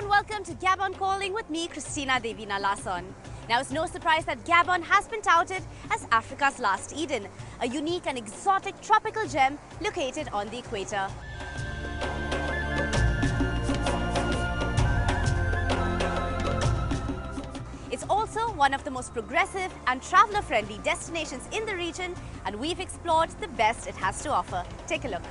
Welcome to Gabon Calling with me, Christina Devina Lasson. Now, it's no surprise that Gabon has been touted as Africa's last Eden, a unique and exotic tropical gem located on the equator. It's also one of the most progressive and traveler-friendly destinations in the region, and we've explored the best it has to offer. Take a look.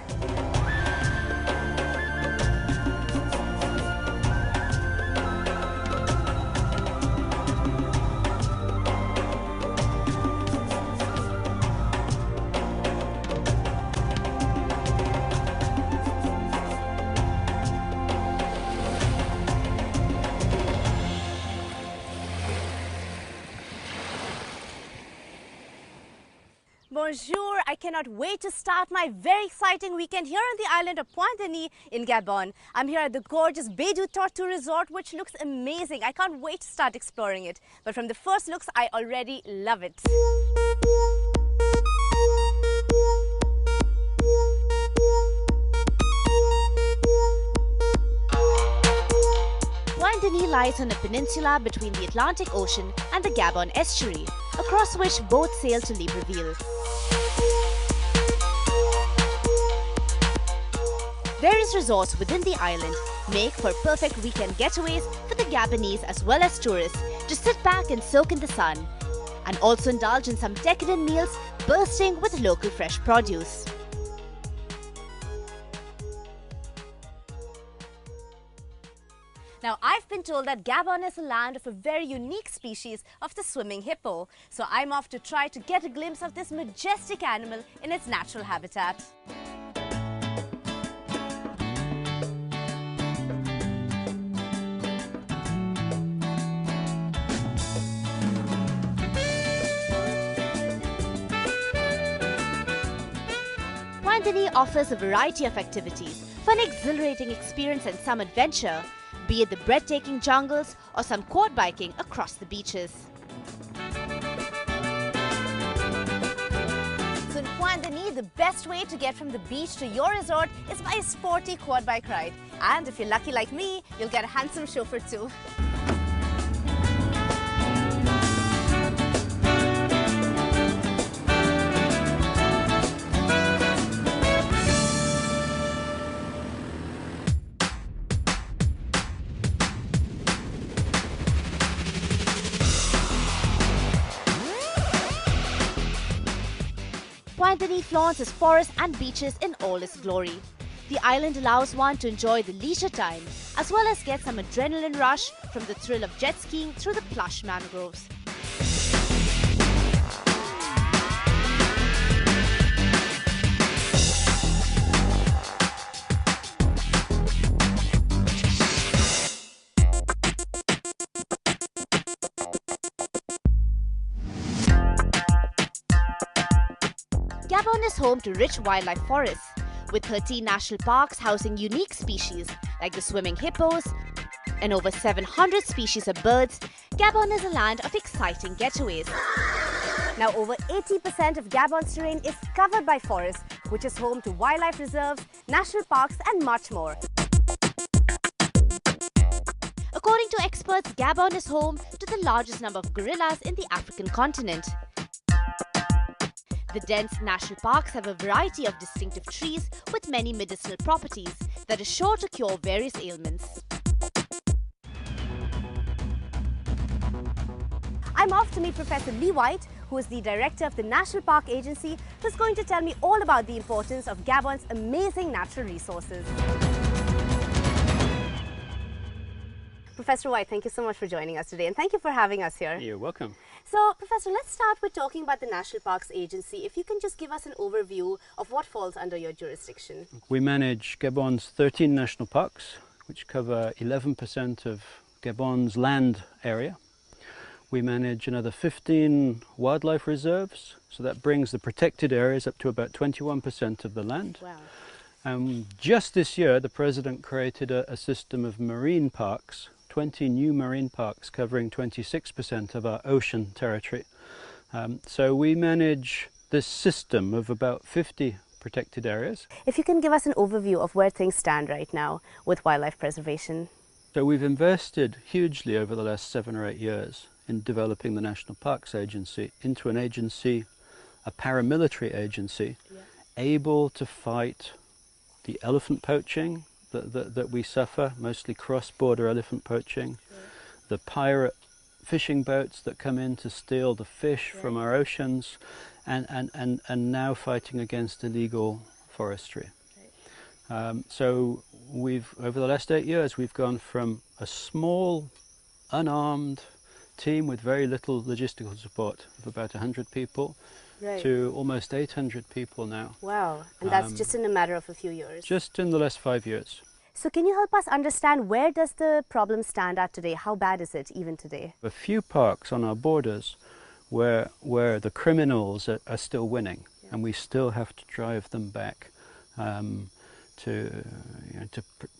Bonjour! I cannot wait to start my very exciting weekend here on the island of Pointe-Denis in Gabon. I'm here at the gorgeous Baie du Tortue Resort, which looks amazing. I can't wait to start exploring it. But from the first looks, I already love it. Pointe-Denis lies on a peninsula between the Atlantic Ocean and the Gabon estuary, across which boats sail to Libreville. Various resorts within the island make for perfect weekend getaways for the Gabonese as well as tourists to sit back and soak in the sun, and also indulge in some decadent meals bursting with local fresh produce. Now, I've been told that Gabon is the land of a very unique species of the swimming hippo. So I'm off to try to get a glimpse of this majestic animal in its natural habitat. Pointe-Denis offers a variety of activities for an exhilarating experience and some adventure, be it the breathtaking jungles or some quad biking across the beaches. So in Pointe-Denis, the best way to get from the beach to your resort is by a sporty quad bike ride. And if you're lucky like me, you'll get a handsome chauffeur too. Pointe-Denis flaunts its forests and beaches in all its glory. The island allows one to enjoy the leisure time, as well as get some adrenaline rush from the thrill of jet skiing through the plush mangroves. Gabon is home to rich wildlife forests, with 13 national parks housing unique species like the swimming hippos and over 700 species of birds. Gabon is a land of exciting getaways. Now, over 80% of Gabon's terrain is covered by forests, which is home to wildlife reserves, national parks and much more. According to experts, Gabon is home to the largest number of gorillas in the African continent. The dense national parks have a variety of distinctive trees with many medicinal properties that are sure to cure various ailments. I'm off to meet Professor Lee White, who is the director of the National Park Agency, who's going to tell me all about the importance of Gabon's amazing natural resources. Professor White, thank you so much for joining us today, and thank you for having us here. You're welcome. So, Professor, let's start with talking about the National Parks Agency. If you can just give us an overview of what falls under your jurisdiction. We manage Gabon's 13 national parks, which cover 11% of Gabon's land area. We manage another 15 wildlife reserves, so that brings the protected areas up to about 21% of the land. Wow. Just this year, the President created a system of marine parks, 20 new marine parks covering 26% of our ocean territory. So we manage this system of about 50 protected areas. If you can give us an overview of where things stand right now with wildlife preservation. So we've invested hugely over the last 7 or 8 years in developing the National Parks Agency into an agency, a paramilitary agency, able to fight the elephant poaching that we suffer, mostly cross-border elephant poaching, the pirate fishing boats that come in to steal the fish from our oceans, and now fighting against illegal forestry. So over the last 8 years, we've gone from a small, unarmed team with very little logistical support of about 100 people to almost 800 people now. Wow, and that's just in a matter of a few years. Just in the last 5 years. So can you help us understand, where does the problem stand at today? How bad is it even today? A few parks on our borders where the criminals are still winning, and we still have to drive them back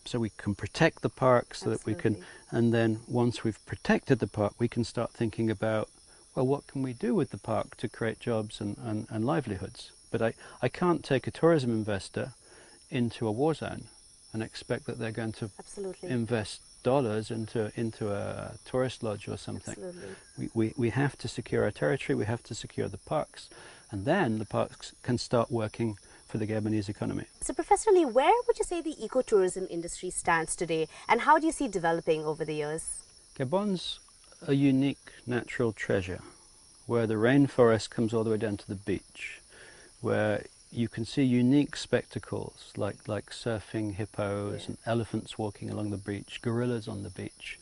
so we can protect the park, so that we can, and then once we've protected the park, we can start thinking about, well, what can we do with the park to create jobs and livelihoods? But I can't take a tourism investor into a war zone and expect that they're going to invest dollars into a tourist lodge or something. We have to secure our territory, we have to secure the parks, and then the parks can start working for the Gabonese economy. So Professor Lee, where would you say the ecotourism industry stands today, and how do you see it developing over the years? Gabon's a unique natural treasure, where the rainforest comes all the way down to the beach, where you can see unique spectacles like surfing hippos and elephants walking along the beach, gorillas on the beach.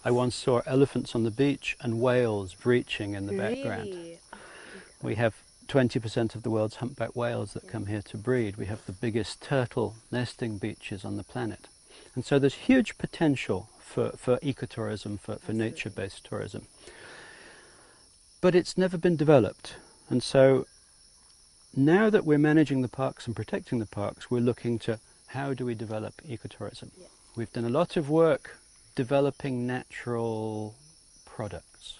I once saw elephants on the beach and whales breaching in the background. We have 20% of the world's humpback whales that come here to breed. We have the biggest turtle nesting beaches on the planet. And so there's huge potential for ecotourism, for nature-based tourism. But it's never been developed. And so now that we're managing the parks and protecting the parks, we're looking to, how do we develop ecotourism? We've done a lot of work developing natural products.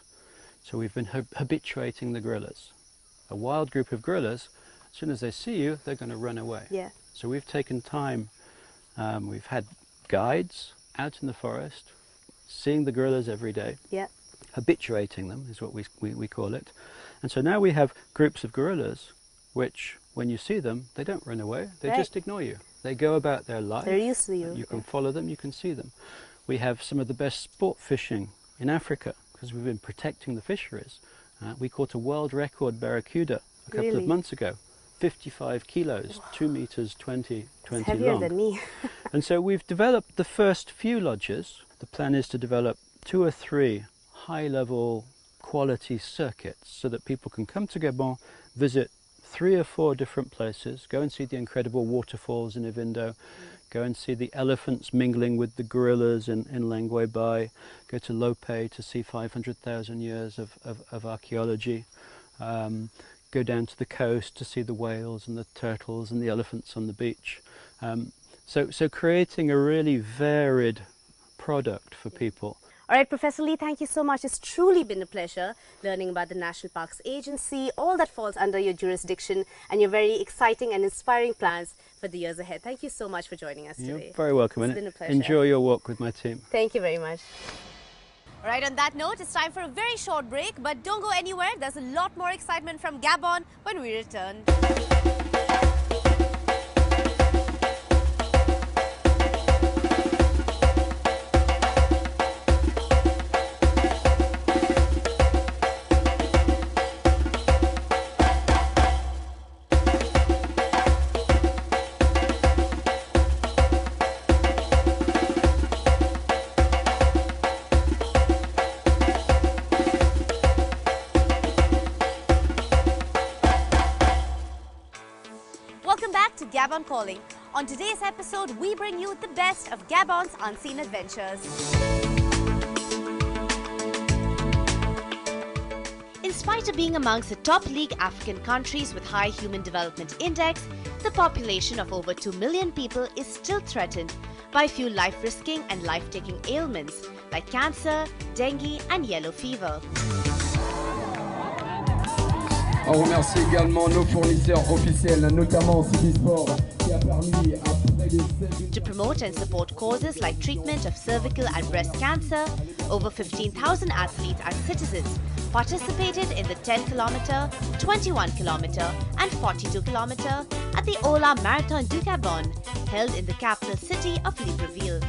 So we've been habituating the gorillas. A wild group of gorillas, as soon as they see you, they're going to run away. So we've taken time, we've had guides out in the forest, seeing the gorillas every day, habituating them is what we call it. And so now we have groups of gorillas which, when you see them, they don't run away, they just ignore you. They go about their life. They're used to you. You can follow them, you can see them. We have some of the best sport fishing in Africa, because we've been protecting the fisheries. We caught a world record barracuda a couple of months ago, 55 kilos, 2 meters 20 long. Heavier than me. And so we've developed the first few lodges. The plan is to develop 2 or 3 high-level quality circuits so that people can come to Gabon, visit 3 or 4 different places, go and see the incredible waterfalls in Ivindo, go and see the elephants mingling with the gorillas in Lengwe Bai, go to Lopé to see 500,000 years of archaeology, go down to the coast to see the whales and the turtles and the elephants on the beach. So creating a really varied product for people. All right, Professor Lee, thank you so much. It's truly been a pleasure learning about the National Parks Agency, all that falls under your jurisdiction, and your very exciting and inspiring plans for the years ahead. Thank you so much for joining us today. You're very welcome. It's been a pleasure. Enjoy your walk with my team. Thank you very much. All right, on that note, it's time for a very short break, but don't go anywhere. There's a lot more excitement from Gabon when we return. Gabon Calling. On today's episode, we bring you the best of Gabon's unseen adventures. In spite of being amongst the top league African countries with high Human Development Index, the population of over 2 million people is still threatened by a few life-risking and life-taking ailments like cancer, dengue and yellow fever. On remercie également nos fournisseurs officiels, notamment Sport, qui a permis à près de 16... To promote and support causes like treatment of cervical and breast cancer, over 15,000 athletes and citizens participated in the 10-kilometer, 21-kilometer and 42-kilometer at the Ola Marathon du Gabon, held in the capital city of Libreville.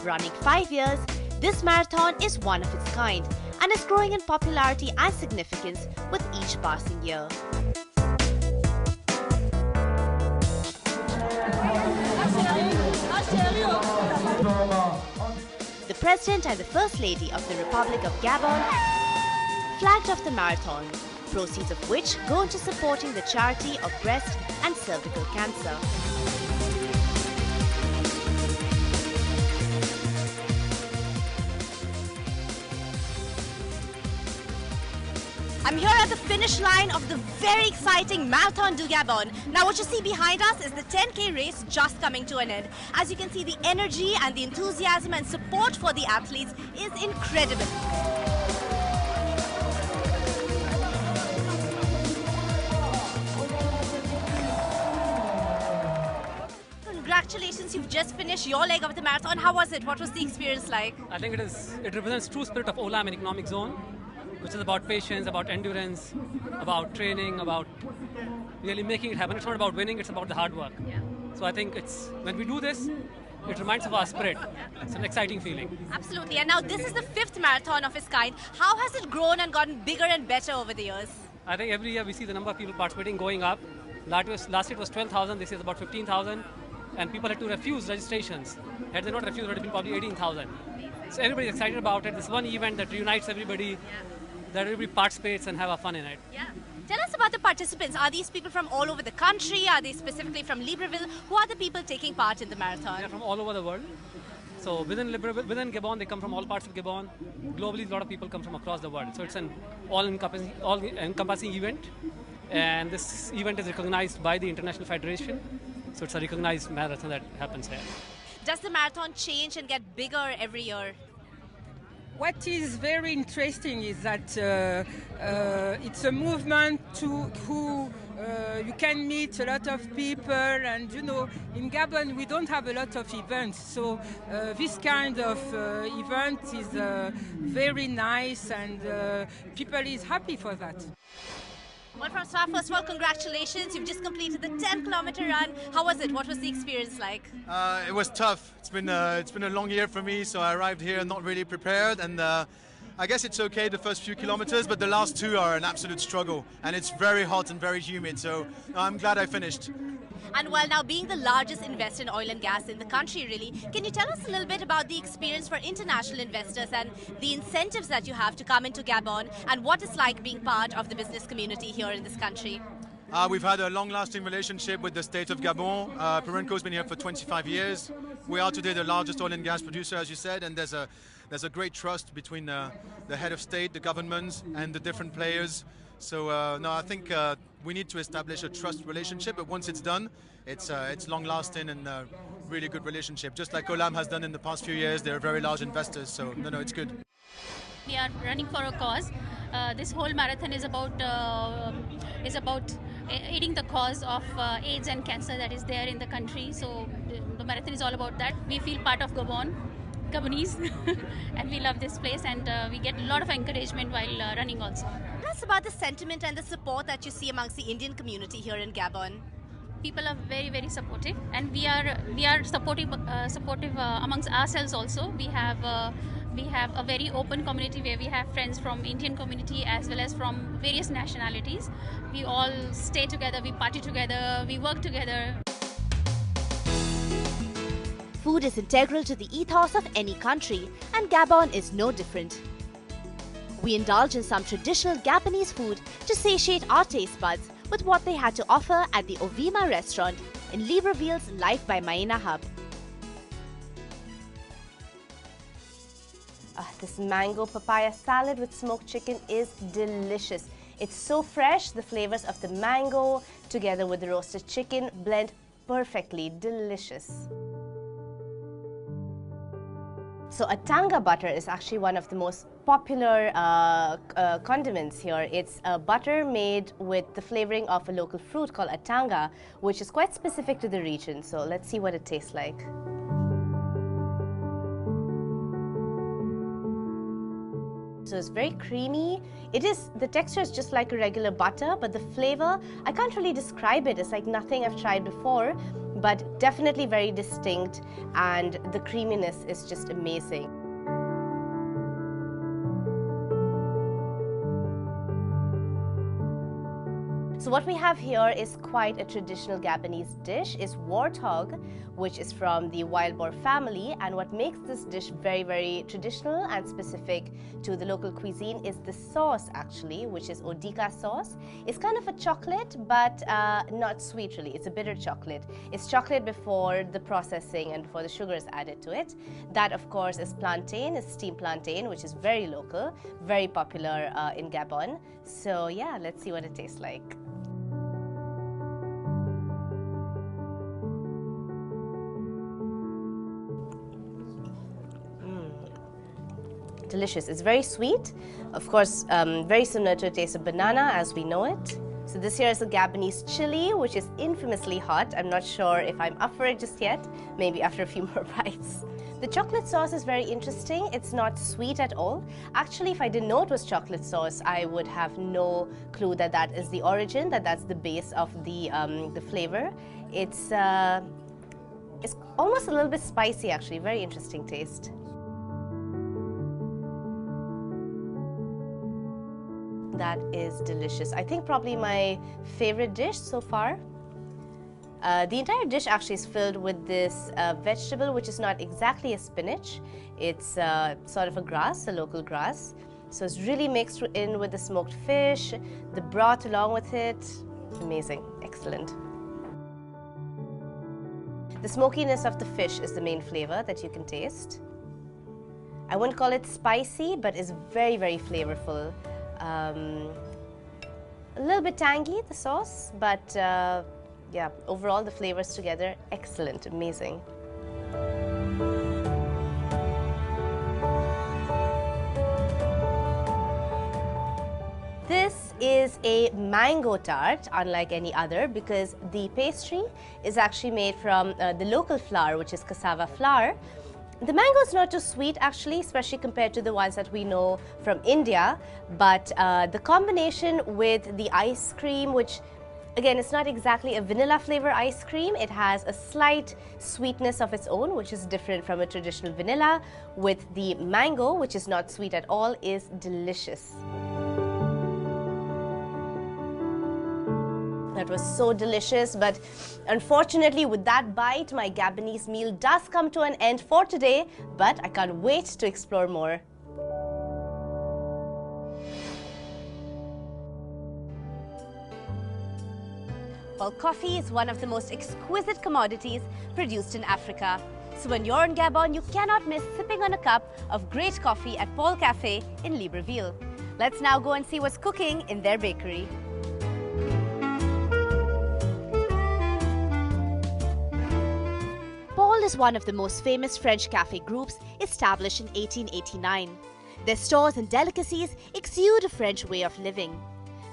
Running 5 years, this marathon is one of its kind and is growing in popularity and significance with each passing year. The President and the First Lady of the Republic of Gabon flagged off the marathon, proceeds of which go into supporting the charity of breast and cervical cancer. I'm here at the finish line of the very exciting Marathon du Gabon. Now what you see behind us is the 10K race just coming to an end. As you can see, the energy and the enthusiasm and support for the athletes is incredible. Congratulations, you've just finished your leg of the marathon. How was it? What was the experience like? I think it represents true spirit of Olam in economic zone, which is about patience, about endurance, about training, about really making it happen. It's not about winning, it's about the hard work. Yeah. So I think when we do this, it reminds of our spirit. It's an exciting feeling. Absolutely. And now this is the 5th marathon of its kind. How has it grown and gotten bigger and better over the years? I think every year we see the number of people participating going up. Last year it was 12,000, this year is about 15,000. And people had to refuse registrations. Had they not refused, it would have been probably 18,000. So everybody's excited about it. This one event that reunites everybody. That everybody participates and have a fun in it. Yeah. Tell us about the participants. Are these people from all over the country? Are they specifically from Libreville? Who are the people taking part in the marathon? They're from all over the world. So within Gabon, they come from all parts of Gabon. Globally, a lot of people come from across the world. So it's an all-encompassing event. And this event is recognized by the International Federation. So it's a recognized marathon that happens here. Does the marathon change and get bigger every year? What is very interesting is that it's a movement who you can meet a lot of people, and you know, in Gabon we don't have a lot of events, so this kind of event is very nice, and people is happy for that. Well, from Swa, first of all, congratulations. You've just completed the 10-kilometer run. How was it? What was the experience like? It was tough. It's been a long year for me, so I arrived here not really prepared, and I guess it's okay the first few kilometers, but the last 2 are an absolute struggle, and it's very hot and very humid, so I'm glad I finished. And well, now being the largest investor in oil and gas in the country, really, can you tell us a little bit about the experience for international investors and the incentives that you have to come into Gabon and what it's like being part of the business community here in this country? We've had a long-lasting relationship with the state of Gabon. Perenco's been here for 25 years. We are today the largest oil and gas producer, as you said, and there's a great trust between the head of state, the governments, and the different players. So no, I think we need to establish a trust relationship, but once it's done, it's long-lasting and really good relationship. Just like Olam has done in the past few years, they're very large investors, so no, it's good. We are running for a cause. This whole marathon is about aiding the cause of AIDS and cancer that is there in the country. So the marathon is all about that. We feel part of Gabonese, and we love this place, and we get a lot of encouragement while running also. Tell us about the sentiment and the support that you see amongst the Indian community here in Gabon. People are very, very supportive, and we are supportive amongst ourselves also. We We have a very open community where we have friends from Indian community as well as from various nationalities. We all stay together, we party together, we work together. Food is integral to the ethos of any country, and Gabon is no different. We indulge in some traditional Gabonese food to satiate our taste buds with what they had to offer at the Ovima restaurant in Libreville's Life by Maina hub. This mango papaya salad with smoked chicken is delicious. It's so fresh, the flavors of the mango together with the roasted chicken blend perfectly. Delicious. So atanga butter is actually one of the most popular condiments here. It's a butter made with the flavoring of a local fruit called atanga, which is quite specific to the region. So let's see what it tastes like. So it's very creamy. The texture is just like a regular butter, but the flavor, I can't really describe it. It's like nothing I've tried before, but definitely very distinct, and the creaminess is just amazing. So what we have here is quite a traditional Gabonese dish. Is warthog, which is from the wild boar family, and what makes this dish very, very traditional and specific to the local cuisine is the sauce actually, which is odika sauce. It's kind of a chocolate, but not sweet really. It's a bitter chocolate. It's chocolate before the processing and before the sugar is added to it. That of course is plantain, is steamed plantain, which is very local, very popular in Gabon. So yeah, let's see what it tastes like. Delicious. It's very sweet, of course, very similar to the taste of banana as we know it. So this here is a Gabonese chili, which is infamously hot. I'm not sure if I'm up for it just yet, maybe after a few more bites. The chocolate sauce is very interesting. It's not sweet at all. Actually, if I didn't know it was chocolate sauce, I would have no clue that that is the origin, that that's the base of the flavor. It's almost a little bit spicy actually, very interesting taste. That is delicious. I think probably my favorite dish so far. The entire dish actually is filled with this vegetable, which is not exactly a spinach. It's sort of a grass, a local grass. So it's really mixed in with the smoked fish, the broth along with it. Amazing, excellent. The smokiness of the fish is the main flavor that you can taste. I wouldn't call it spicy, but it's very, very flavorful. A little bit tangy, the sauce, but yeah, overall the flavors together, excellent, amazing. This is a mango tart, unlike any other, because the pastry is actually made from the local flour, which is cassava flour. The mango is not too sweet actually, especially compared to the ones that we know from India, but the combination with the ice cream, which again, it's not exactly a vanilla flavor ice cream, it has a slight sweetness of its own, which is different from a traditional vanilla, with the mango, which is not sweet at all, is delicious. That was so delicious, but unfortunately with that bite, my Gabonese meal does come to an end for today, but I can't wait to explore more. Well, coffee is one of the most exquisite commodities produced in Africa. So when you're in Gabon, you cannot miss sipping on a cup of great coffee at Paul Cafe in Libreville. Let's now go and see what's cooking in their bakery. Paul is one of the most famous French cafe groups established in 1889. Their stores and delicacies exude a French way of living.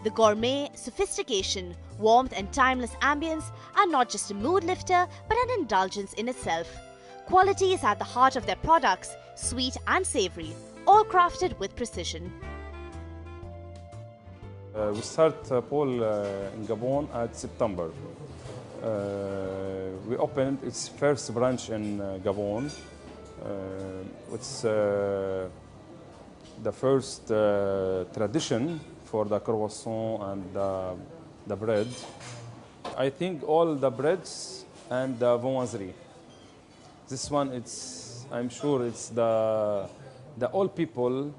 The gourmet, sophistication, warmth and timeless ambience are not just a mood lifter but an indulgence in itself. Quality is at the heart of their products, sweet and savory, all crafted with precision. We start Paul in Gabon at September. We opened its first branch in Gabon It's the first tradition for the croissant and the bread. I think all the breads and the viennoiserie. This one, I'm sure it's the old people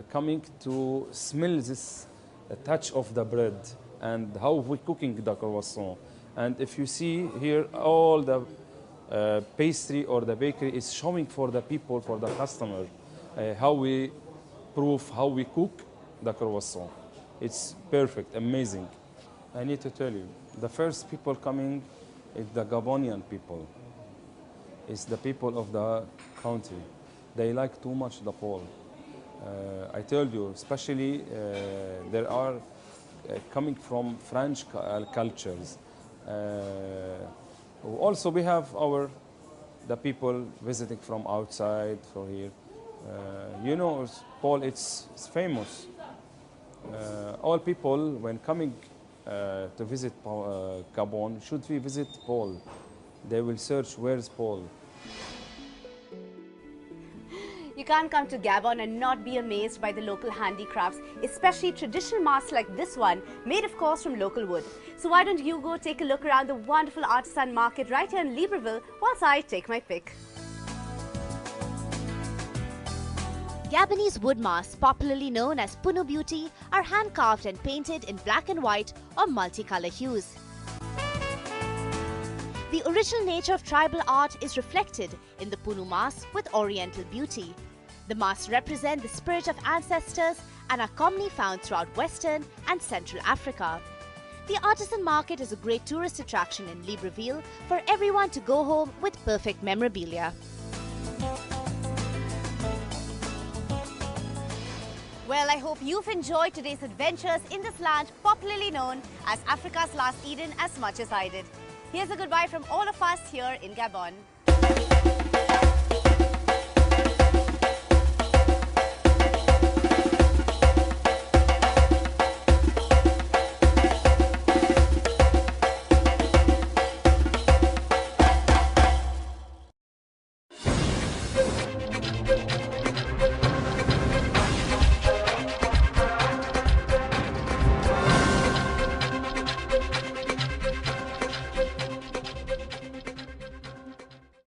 coming to smell this touch of the bread and how we cooking the croissant. And if you see here, all the pastry or the bakery is showing for the people, for the customer, how we prove, how we cook the croissant. It's perfect, amazing. I need to tell you, the first people coming is the Gabonian people. It's the people of the country. They like too much the pole. I told you, especially there are coming from French cultures. Also, we have the people visiting from outside, from here. You know, Paul, it's famous. All people, when coming to visit Gabon, should we visit Paul? They will search, where's Paul? You can't come to Gabon and not be amazed by the local handicrafts, especially traditional masks like this one, made of course from local wood. So why don't you go take a look around the wonderful artisan market right here in Libreville whilst I take my pick. Gabonese wood masks, popularly known as Puno Beauty, are hand-carved and painted in black and white or multicolour hues. The original nature of tribal art is reflected in the Puno masks with oriental beauty. The masks represent the spirit of ancestors and are commonly found throughout Western and Central Africa. The artisan market is a great tourist attraction in Libreville for everyone to go home with perfect memorabilia. Well, I hope you've enjoyed today's adventures in this land popularly known as Africa's Last Eden as much as I did. Here's a goodbye from all of us here in Gabon.